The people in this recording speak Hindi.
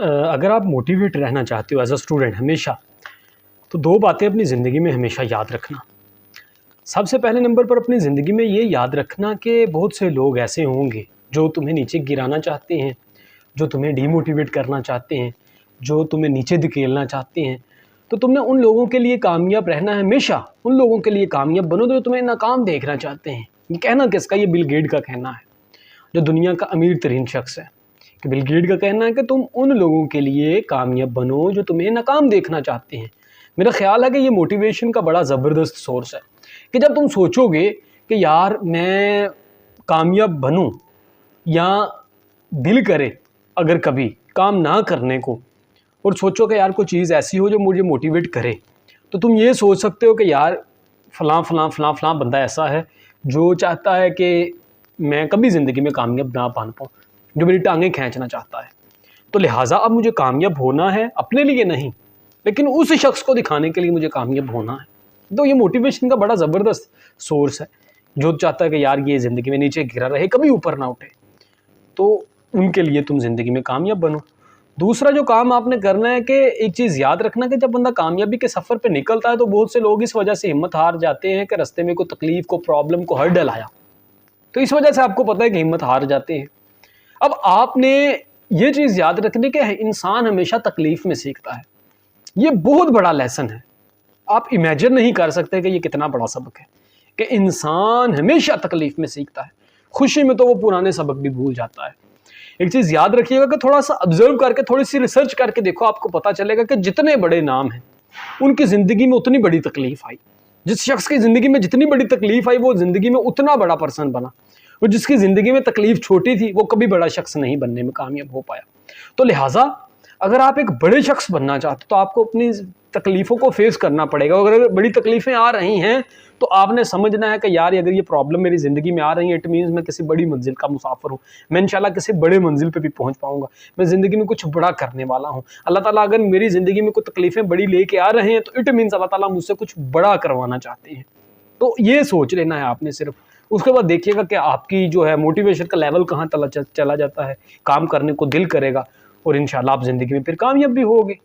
अगर आप मोटिवेट रहना चाहते हो एज अ स्टूडेंट हमेशा, तो दो बातें अपनी ज़िंदगी में हमेशा याद रखना। सबसे पहले नंबर पर अपनी ज़िंदगी में ये याद रखना कि बहुत से लोग ऐसे होंगे जो तुम्हें नीचे गिराना चाहते हैं, जो तुम्हें डीमोटिवेट करना चाहते हैं, जो तुम्हें नीचे धकेलना चाहते हैं। तो तुमने उन लोगों के लिए कामयाब रहना है, हमेशा उन लोगों के लिए कामयाब बनो जो तुम्हें नाकाम देखना चाहते हैं। ये कहना किसका? ये बिल गेट का कहना है, जो दुनिया का अमीर तरीन शख्स है। कि बिल गेट का कहना है कि तुम उन लोगों के लिए कामयाब बनो जो तुम्हें नाकाम देखना चाहते हैं। मेरा ख्याल है कि ये मोटिवेशन का बड़ा ज़बरदस्त सोर्स है कि जब तुम सोचोगे कि यार मैं कामयाब बनूं, या दिल करे अगर कभी काम ना करने को और सोचो कि यार कोई चीज़ ऐसी हो जो मुझे मोटिवेट करे, तो तुम ये सोच सकते हो कि यार फ़लाँ फ़लाँ फ़लाँ फ़लाँ बंदा ऐसा है जो चाहता है कि मैं कभी ज़िंदगी में कामयाब ना बन पाऊँ, जो मेरी टांगें खींचना चाहता है। तो लिहाजा अब मुझे कामयाब होना है, अपने लिए नहीं लेकिन उस शख्स को दिखाने के लिए मुझे कामयाब होना है। तो ये मोटिवेशन का बड़ा ज़बरदस्त सोर्स है। जो चाहता है कि यार ये ज़िंदगी में नीचे गिरा रहे, कभी ऊपर ना उठे, तो उनके लिए तुम ज़िंदगी में कामयाब बनो। दूसरा जो काम आपने करना है कि एक चीज़ याद रखना कि जब बंदा कामयाबी के सफ़र पे निकलता है तो बहुत से लोग इस वजह से हिम्मत हार जाते हैं कि रास्ते में कोई तकलीफ़ को, प्रॉब्लम को, हर्डल आया, तो इस वजह से आपको पता है कि हिम्मत हार जाते हैं। अब आपने ये चीज़ याद रखनी कि इंसान हमेशा तकलीफ़ में सीखता है। ये बहुत बड़ा लेसन है, आप इमेजिन नहीं कर सकते कि ये कितना बड़ा सबक है कि इंसान हमेशा तकलीफ़ में सीखता है। खुशी में तो वो पुराने सबक भी भूल जाता है। एक चीज़ याद रखिएगा कि थोड़ा सा ऑब्जर्व करके, थोड़ी सी रिसर्च करके देखो, आपको पता चलेगा कि जितने बड़े नाम हैं उनकी ज़िंदगी में उतनी बड़ी तकलीफ़ आई। जिस शख्स की ज़िंदगी में जितनी बड़ी तकलीफ़ आई वो ज़िंदगी में उतना बड़ा पर्सन बना, और जिसकी ज़िंदगी में तकलीफ़ छोटी थी वो कभी बड़ा शख्स नहीं बनने में कामयाब हो पाया। तो लिहाजा अगर आप एक बड़े शख्स बनना चाहते हो तो आपको अपनी तकलीफ़ों को फेस करना पड़ेगा। अगर बड़ी तकलीफ़ें आ रही हैं तो आपने समझना है कि यार अगर ये प्रॉब्लम मेरी ज़िंदगी में आ रही है, इट मीन्स मैं किसी बड़ी मंजिल का मुसाफिर हूँ। मैं इंशाल्लाह किसी बड़े मंजिल पे भी पहुँच पाऊँगा। मैं ज़िंदगी में कुछ बड़ा करने वाला हूँ। अल्लाह ताला अगर मेरी ज़िंदगी में कोई तकलीफ़ें बड़ी लेके आ रहे हैं तो इट मीन्स अल्लाह ताला मुझसे कुछ बड़ा करवाना चाहते हैं। तो ये सोच लेना है आपने सिर्फ। उसके बाद देखिएगा कि आपकी जो है मोटिवेशन का लेवल कहाँ चला जाता है, काम करने को दिल करेगा और इंशाल्लाह आप ज़िंदगी में फिर कामयाब भी होगे।